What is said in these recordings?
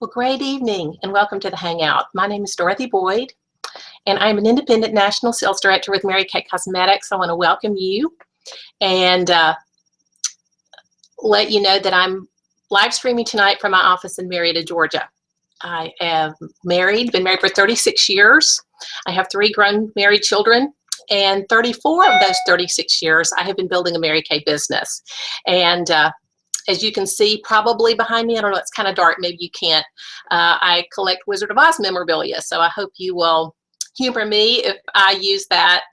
Well, great evening and welcome to the Hangout. My name is Dorothy Boyd and I'm an independent national sales director with Mary Kay Cosmetics. I want to welcome you and let you know that I'm live streaming tonight from my office in Marietta, Georgia. I am married, been married for 36 years. I have 3 grown married children, and 34 of those 36 years I have been building a Mary Kay business. And as you can see probably behind me, I don't know, it's kind of dark, maybe you can't. I collect Wizard of Oz memorabilia, so I hope you will humor me if I use that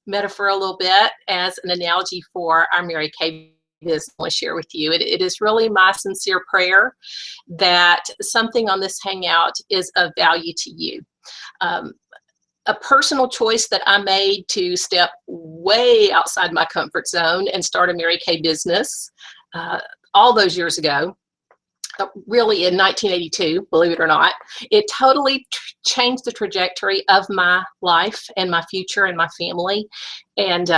metaphor a little bit as an analogy for our Mary Kay business I want to share with you. It is really my sincere prayer that something on this Hangout is of value to you. A personal choice that I made to step way outside my comfort zone and start a Mary Kay business all those years ago, really in 1982, believe it or not. It totally changed the trajectory of my life and my future and my family, and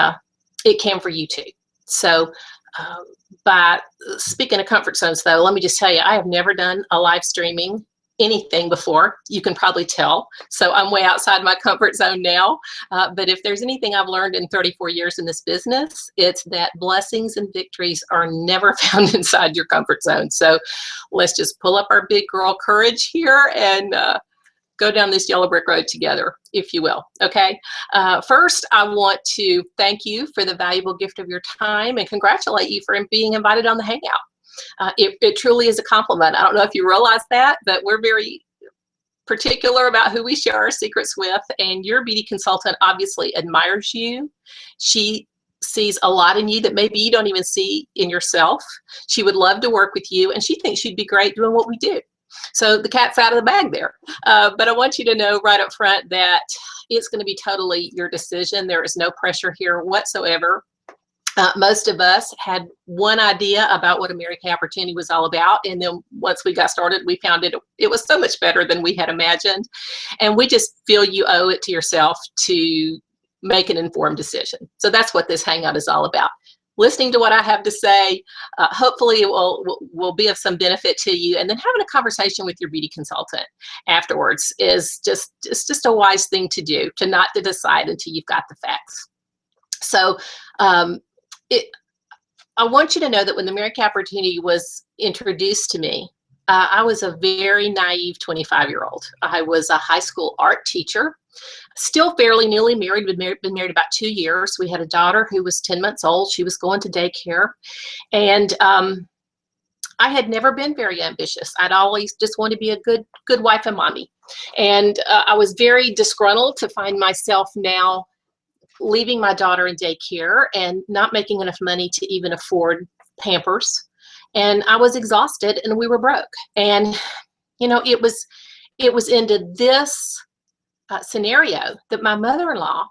it can for you too. So by speaking of comfort zones though, let me just tell you, I have never done a live streaming anything before. You can probably tell. So I'm way outside my comfort zone now. But if there's anything I've learned in 34 years in this business, it's that blessings and victories are never found inside your comfort zone. So let's just pull up our big girl courage here and go down this yellow brick road together, if you will. Okay. First, I want to thank you for the valuable gift of your time and congratulate you for being invited on the Hangout. It truly is a compliment. I don't know if you realize that, but we're very particular about who we share our secrets with, and your beauty consultant obviously admires you. She sees a lot in you that maybe you don't even see in yourself. She would love to work with you, and she thinks you'd be great doing what we do. So the cat's out of the bag there. But I want you to know right up front that it's going to be totally your decision. There is no pressure here whatsoever. Most of us had one idea about what a Mary Kay opportunity was all about, and then once we got started, we found it was so much better than we had imagined, and we just feel you owe it to yourself to make an informed decision. So that's what this Hangout is all about. Listening to what I have to say, hopefully it will be of some benefit to you, and then having a conversation with your beauty consultant afterwards is just a wise thing to do, to not to decide until you've got the facts. So I want you to know that when the Mary Kay opportunity was introduced to me, I was a very naive 25-year-old. I was a high school art teacher, still fairly newly married, been married about 2 years. We had a daughter who was 10 months old. She was going to daycare. And I had never been very ambitious. I'd always just wanted to be a good wife and mommy. And I was very disgruntled to find myself now leaving my daughter in daycare and not making enough money to even afford Pampers. And I was exhausted and we were broke. And, you know, it was into this scenario that my mother-in-law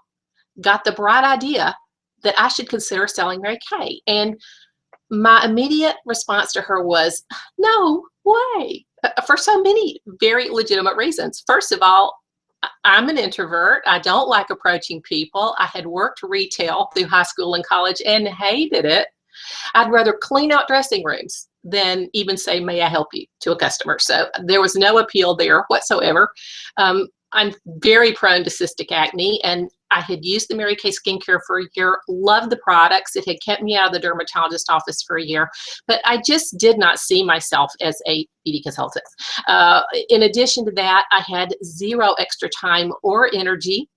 got the bright idea that I should consider selling Mary Kay. And my immediate response to her was, no way, for so many very legitimate reasons. First of all, I'm an introvert. I don't like approaching people. I had worked retail through high school and college and hated it. I'd rather clean out dressing rooms than even say, may I help you, to a customer. So there was no appeal there whatsoever. I'm very prone to cystic acne, and I had used the Mary Kay skincare for a year, loved the products. It had kept me out of the dermatologist office for a year, but I just did not see myself as a beauty consultant. In addition to that, I had zero extra time or energy.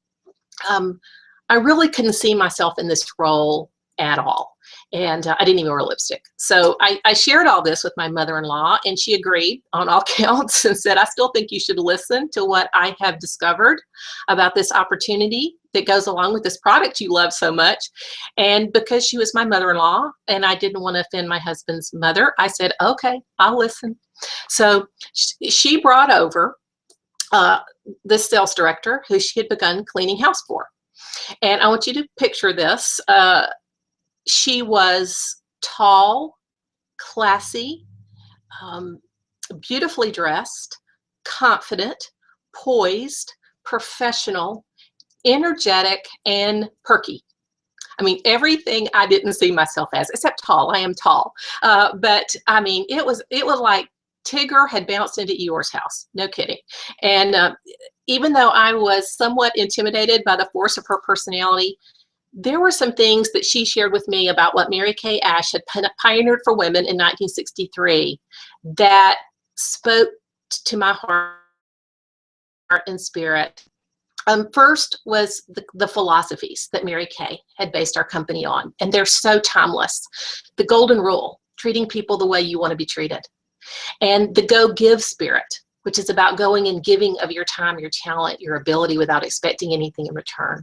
I really couldn't see myself in this role at all. And I didn't even wear lipstick. So I shared all this with my mother-in-law, and she agreed on all counts and said, I still think you should listen to what I have discovered about this opportunity that goes along with this product you love so much. And because she was my mother-in-law and I didn't want to offend my husband's mother, I said, okay, I'll listen. So she brought over the sales director who she had begun cleaning house for. And I want you to picture this. She was tall, classy, beautifully dressed, confident, poised, professional, energetic, and perky. I mean, everything I didn't see myself as, except tall. I am tall. But I mean, it was like Tigger had bounced into Eeyore's house. No kidding. And even though I was somewhat intimidated by the force of her personality, there were some things that she shared with me about what Mary Kay Ash had pioneered for women in 1963 that spoke to my heart and spirit. First was the philosophies that Mary Kay had based our company on, and they're so timeless. The golden rule, treating people the way you want to be treated. And the go give spirit, which is about going and giving of your time, your talent, your ability without expecting anything in return.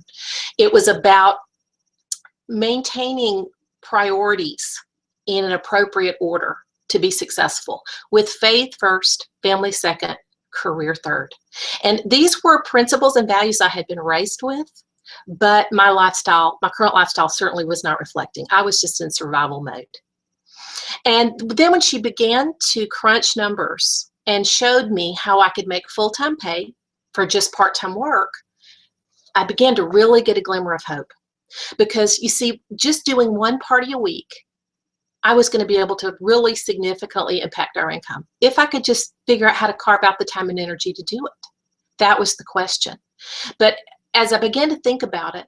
It was about maintaining priorities in an appropriate order to be successful, with faith first, family second, career third. And these were principles and values I had been raised with, but my lifestyle, my current lifestyle, certainly was not reflecting. I was just in survival mode. And then when she began to crunch numbers and showed me how I could make full-time pay for just part-time work, I began to really get a glimmer of hope. Because you see, just doing one party a week, I was going to be able to really significantly impact our income. If I could just figure out how to carve out the time and energy to do it. That was the question. But as I began to think about it,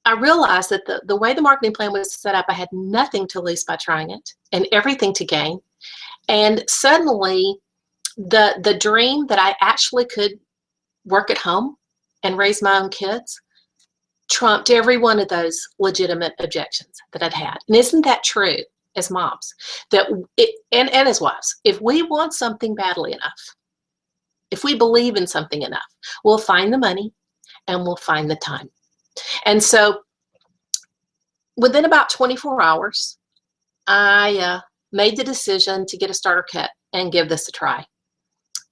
I realized that the way the marketing plan was set up, I had nothing to lose by trying it and everything to gain. And suddenly, the dream that I actually could work at home and raise my own kids trumped every one of those legitimate objections that I'd had. And isn't that true as moms? And as wives, if we want something badly enough, if we believe in something enough, we'll find the money and we'll find the time. And so within about 24 hours, I made the decision to get a starter kit and give this a try.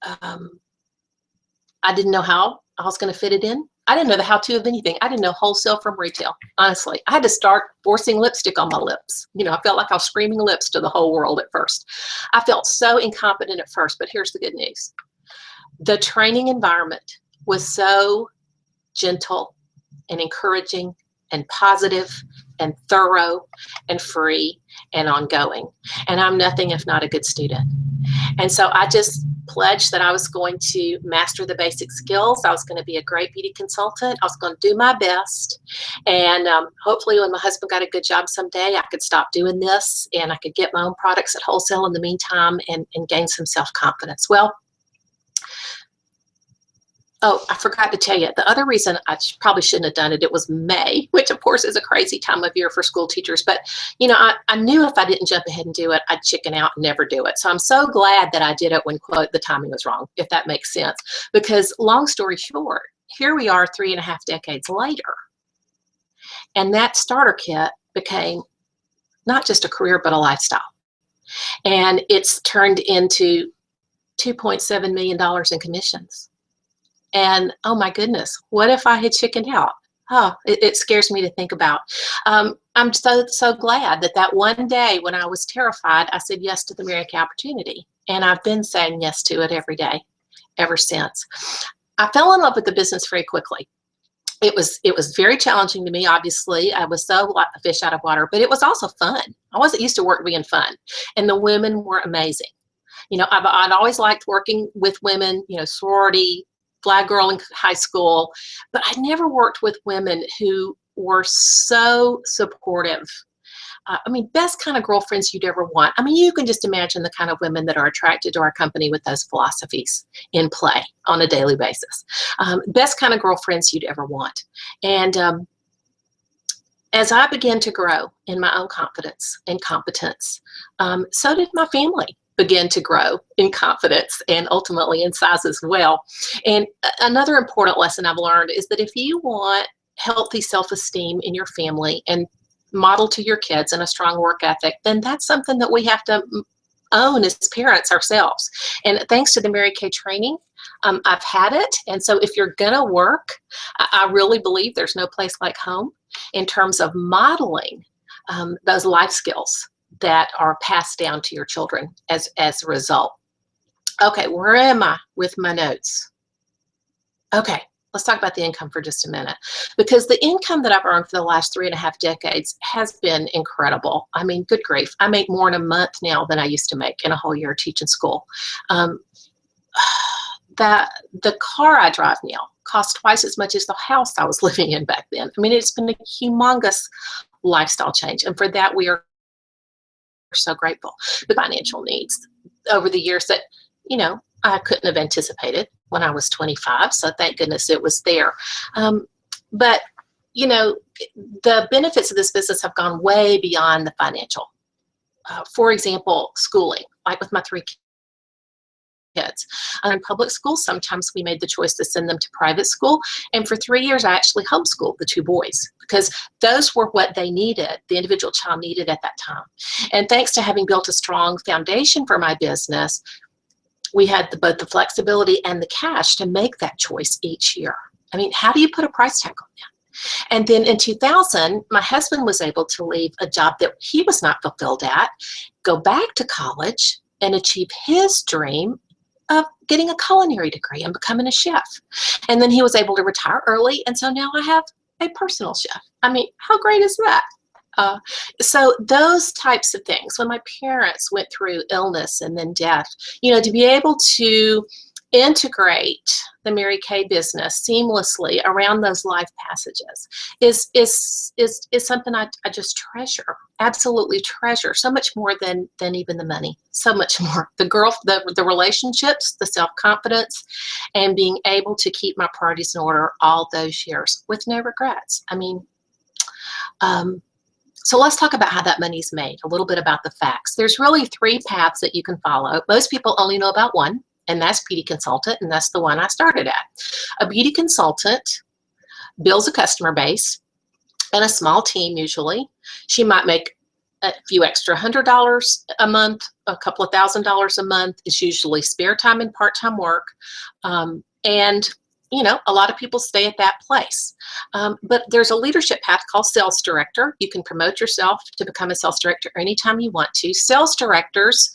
I didn't know how I was going to fit it in. I didn't know the how-to of anything. I didn't know wholesale from retail, honestly. I had to start forcing lipstick on my lips. You know, I felt like I was screaming lips to the whole world at first. I felt so incompetent at first, but here's the good news. The training environment was so gentle and encouraging and positive and thorough and free and ongoing. And I'm nothing if not a good student. And so I just pledged that I was going to master the basic skills. I was going to be a great beauty consultant. I was going to do my best. And hopefully when my husband got a good job someday, I could stop doing this and I could get my own products at wholesale in the meantime and gain some self-confidence. Well, oh, I forgot to tell you, the other reason I probably shouldn't have done it, it was May, which of course is a crazy time of year for school teachers. But, you know, I knew if I didn't jump ahead and do it, I'd chicken out and never do it. So I'm so glad that I did it when, quote, the timing was wrong, if that makes sense. Because long story short, here we are 3.5 decades later. And that starter kit became not just a career, but a lifestyle. And it's turned into $2.7 million in commissions. And oh my goodness, what if I had chickened out? Oh, it scares me to think about. I'm so glad that one day when I was terrified, I said yes to the Mary Kay opportunity. And I've been saying yes to it every day ever since. I fell in love with the business very quickly. It was very challenging to me, obviously. I was so like a fish out of water, but it was also fun. I wasn't used to work being fun. And the women were amazing. You know, I'd always liked working with women, you know, sorority, flag girl in high school, but I never worked with women who were so supportive. I mean, best kind of girlfriends you'd ever want. I mean, you can just imagine the kind of women that are attracted to our company with those philosophies in play on a daily basis. Best kind of girlfriends you'd ever want. And as I began to grow in my own confidence and competence, so did my family begin to grow in confidence and ultimately in size as well. And another important lesson I've learned is that if you want healthy self-esteem in your family and model to your kids and a strong work ethic, then that's something that we have to own as parents ourselves. And thanks to the Mary Kay training, I've had it. And so if you're gonna work, I really believe there's no place like home in terms of modeling those life skills that are passed down to your children as a result. Okay, where am I with my notes? Okay, let's talk about the income for just a minute, because the income that I've earned for the last 3.5 decades has been incredible. I mean, good grief. I make more in a month now than I used to make in a whole year teaching school. That the car I drive now costs twice as much as the house I was living in back then. I mean, it's been a humongous lifestyle change. And for that, we are so grateful. The financial needs over the years that, I couldn't have anticipated when I was 25. So thank goodness it was there. But, the benefits of this business have gone way beyond the financial. For example, schooling, like with my 3 kids. In public schools, sometimes we made the choice to send them to private school. And for 3 years, I actually homeschooled the 2 boys because those were what they needed, the individual child needed at that time. And thanks to having built a strong foundation for my business, we had both the flexibility and the cash to make that choice each year. I mean, how do you put a price tag on that? And then in 2000, my husband was able to leave a job that he was not fulfilled at, go back to college, and achieve his dream of getting a culinary degree and becoming a chef. And then he was able to retire early, and so now I have a personal chef. I mean, how great is that? So those types of things, when my parents went through illness and then death, to be able to integrate the Mary Kay business seamlessly around those life passages is something I just treasure, absolutely treasure, so much more than even the money, so much more. The relationships, the self-confidence, and being able to keep my priorities in order all those years with no regrets. I mean, so let's talk about how that money's made, a little bit about the facts. There's really 3 paths that you can follow. Most people only know about one, and that's beauty consultant, and that's the one I started at. A beauty consultant builds a customer base and a small team usually. She might make a few extra $100 a month, a couple of $1,000s a month. It's usually spare time and part-time work. And a lot of people stay at that place. But there's a leadership path called sales director. You can promote yourself to become a sales director anytime you want to. Sales directors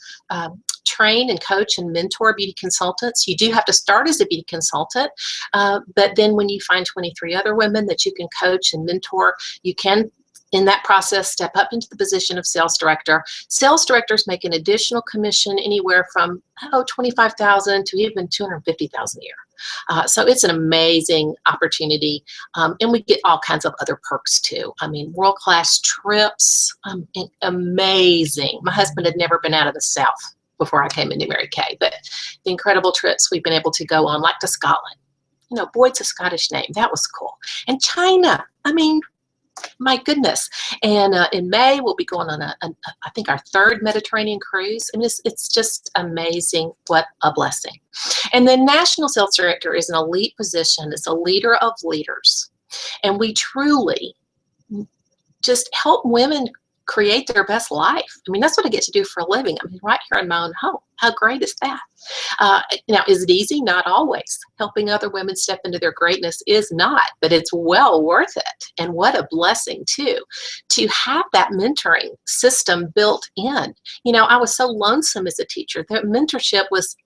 train and coach and mentor beauty consultants. You do have to start as a beauty consultant, but then when you find 23 other women that you can coach and mentor, you can, in that process, step up into the position of sales director. Sales directors make an additional commission anywhere from $25,000 to even $250,000 a year. So it's an amazing opportunity, and we get all kinds of other perks too. I mean, world-class trips, amazing. My husband had never been out of the South before I came into Mary Kay, but the incredible trips we've been able to go on, like to Scotland. Boyd's a Scottish name. That was cool. And China. I mean, my goodness. And in May, we'll be going on I think our 3rd Mediterranean cruise. And it's just amazing. What a blessing. And then national sales director is an elite position. It's a leader of leaders. And we truly just help women create their best life. I mean, that's what I get to do for a living. I mean, right here in my own home. How great is that? Now, is it easy? Not always. Helping other women step into their greatness is not, but it's well worth it. And what a blessing, too, to have that mentoring system built in. I was so lonesome as a teacher. That mentorship was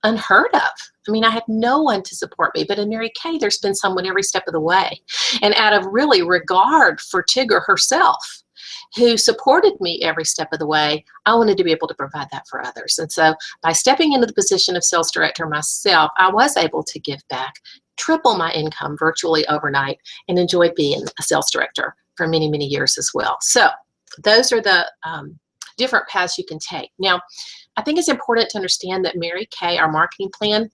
unheard of. I mean, I had no one to support me, but in Mary Kay, there's been someone every step of the way. And out of really regard for Tigger herself, who supported me every step of the way, I wanted to be able to provide that for others. And so by stepping into the position of sales director myself, I was able to give back, triple my income virtually overnight, and enjoy being a sales director for many, many years as well. So those are the different paths you can take. Now, I think it's important to understand that Mary Kay, our marketing plan,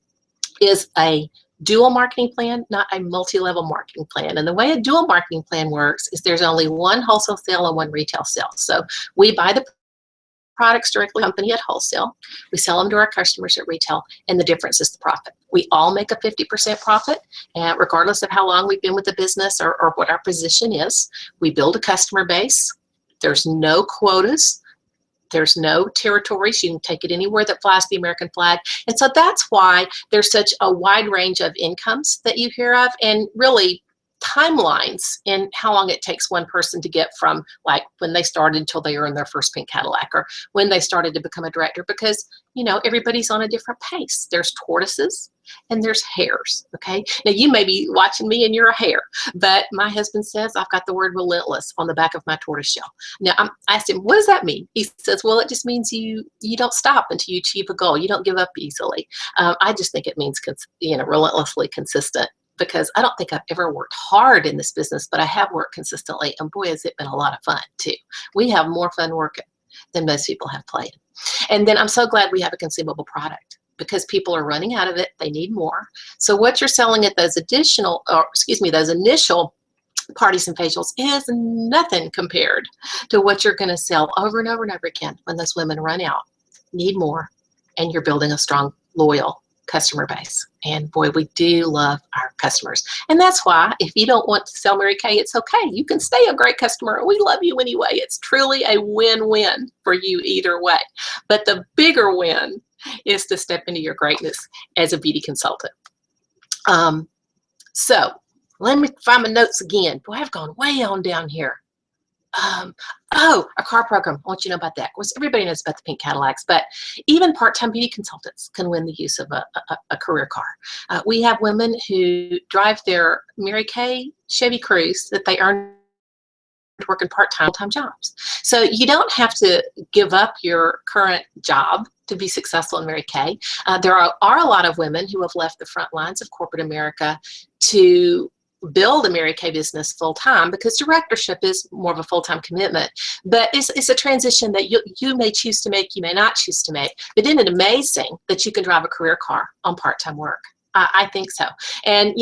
is a dual marketing plan, not a multi-level marketing plan. And the way a dual marketing plan works is there's only one wholesale sale and one retail sale. So we buy the products directly from the company at wholesale. We sell them to our customers at retail, and the difference is the profit. We all make a 50% profit, and regardless of how long we've been with the business or what our position is. We build a customer base. There's no quotas. There's no territories. You can take it anywhere that flies the American flag. And so that's why there's such a wide range of incomes that you hear of, and really timelines in how long it takes one person to get from like when they started until they earned their first pink Cadillac, or when they started to become a director, because everybody's on a different pace. There's tortoises and there's hairs, okay? Now, you may be watching me and you're a hare, but my husband says I've got the word relentless on the back of my tortoise shell. Now, I asked him, what does that mean? He says, well, it just means you don't stop until you achieve a goal. You don't give up easily. I just think it means, relentlessly consistent, because I don't think I've ever worked hard in this business, but I have worked consistently, and boy, has it been a lot of fun too. We have more fun working than most people have playing. And then I'm so glad we have a consumable product, because people are running out of it. They need more. So what you're selling at those initial parties and facials is nothing compared to what you're going to sell over and over and over again when those women run out, need more, and you're building a strong, loyal customer base. And boy, we do love our customers. And that's why if you don't want to sell Mary Kay, it's okay. You can stay a great customer. We love you anyway. It's truly a win-win for you either way. But the bigger win is to step into your greatness as a beauty consultant. So let me find my notes again. Boy, I've gone way on down here. Oh, a car program. I want you to know about that. Of course, everybody knows about the pink Cadillacs, but even part-time beauty consultants can win the use of a career car. We have women who drive their Mary Kay Chevy Cruze that they earn working part-time, full-time jobs. So you don't have to give up your current job to be successful in Mary Kay. There are a lot of women who have left the front lines of corporate America to build a Mary Kay business full-time, because directorship is more of a full-time commitment. But it's a transition that you may choose to make, you may not choose to make. But isn't it amazing that you can drive a career car on part-time work? I think so. And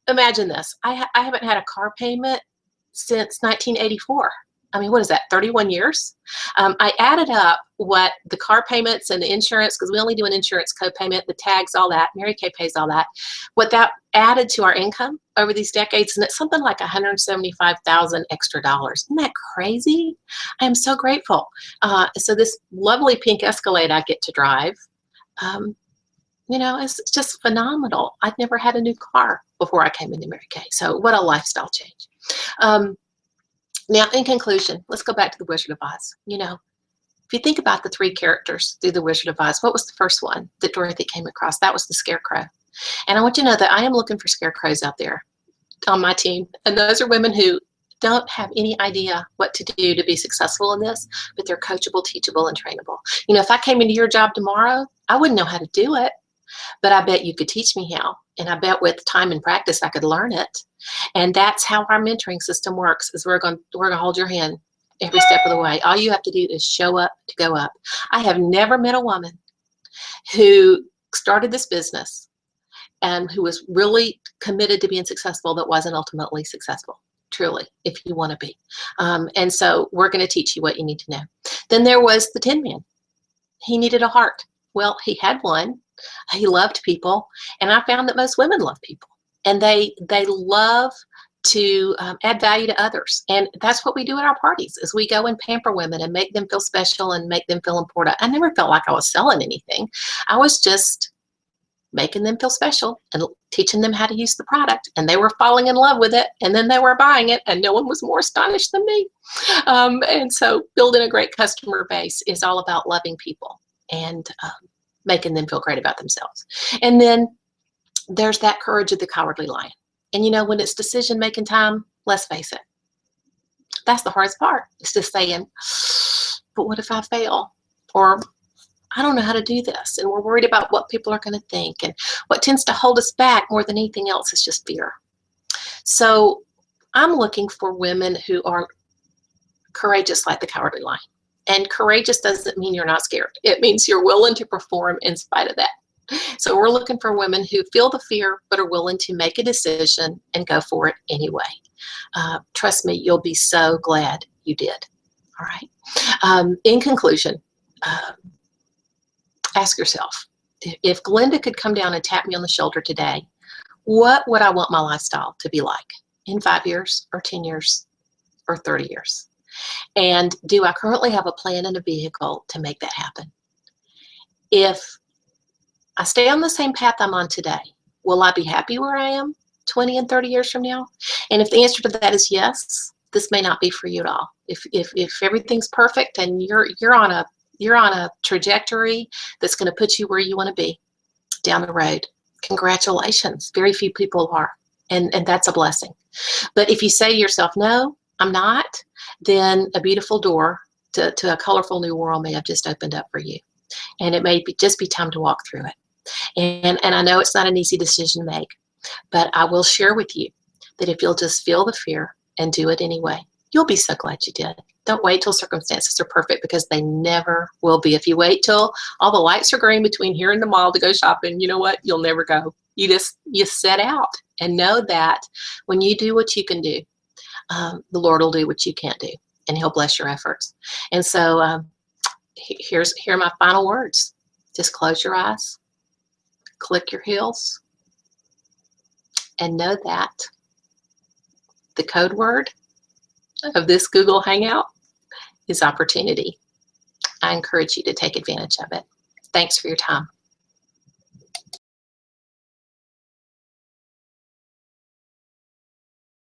imagine this. I haven't had a car payment since 1984. I mean, what is that, 31 years? I added up what the car payments and the insurance, because we only do an insurance co-payment, the tags, all that, Mary Kay pays all that, what that added to our income over these decades, and it's something like $175,000 extra dollars. Isn't that crazy? I am so grateful. So this lovely pink Escalade I get to drive, it's just phenomenal. I'd never had a new car before I came into Mary Kay. So what a lifestyle change. Now, in conclusion, let's go back to the Wizard of Oz. If you think about the three characters through the Wizard of Oz, what was the first one that Dorothy came across? That was the Scarecrow. And I want you to know that I am looking for scarecrows out there on my team. And those are women who don't have any idea what to do to be successful in this, but they're coachable, teachable, and trainable. If I came into your job tomorrow, I wouldn't know how to do it, but I bet you could teach me how. And I bet with time and practice, I could learn it. And that's how our mentoring system works, is we're going to hold your hand every step of the way. All you have to do is show up to go up. I have never met a woman who started this business and who was really committed to being successful that wasn't ultimately successful, truly, if you want to be. And so we're going to teach you what you need to know. Then there was the Tin Man. He needed a heart. Well, he had one. He loved people, and I found that most women love people, and they love to add value to others. And that's what we do at our parties, is we go and pamper women and make them feel special and make them feel important. I never felt like I was selling anything. I was just making them feel special and teaching them how to use the product, and they were falling in love with it, and then they were buying it, and no one was more astonished than me. And so building a great customer base is all about loving people and making them feel great about themselves. And then there's that courage of the cowardly lion. And when it's decision-making time, let's face it, that's the hardest part. It's just saying, but what if I fail? Or I don't know how to do this. And we're worried about what people are going to think. And what tends to hold us back more than anything else is just fear. So I'm looking for women who are courageous like the cowardly lion. And courageous doesn't mean you're not scared. It means you're willing to perform in spite of that. So we're looking for women who feel the fear but are willing to make a decision and go for it anyway. Trust me, you'll be so glad you did. All right. In conclusion, ask yourself, if Glenda could come down and tap me on the shoulder today, what would I want my lifestyle to be like in 5 years or 10 years or 30 years? And do I currently have a plan and a vehicle to make that happen? If I stay on the same path I'm on today, will I be happy where I am 20 and 30 years from now? And if the answer to that is yes, this may not be for you at all. If everything's perfect and you're on a trajectory that's going to put you where you want to be, down the road. Congratulations. Very few people are. And that's a blessing. But if you say to yourself, no, I'm not, then a beautiful door to a colorful new world may have just opened up for you. And it may just be time to walk through it. And I know it's not an easy decision to make, but I will share with you that if you'll just feel the fear and do it anyway, you'll be so glad you did. Don't wait till circumstances are perfect, because they never will be. If you wait till all the lights are green between here and the mall to go shopping, you know what? You'll never go. You set out and know that when you do what you can do, the Lord will do what you can't do, and He'll bless your efforts. And so here are my final words. Just close your eyes, click your heels, and know that the code word of this Google Hangout is opportunity. I encourage you to take advantage of it. Thanks for your time.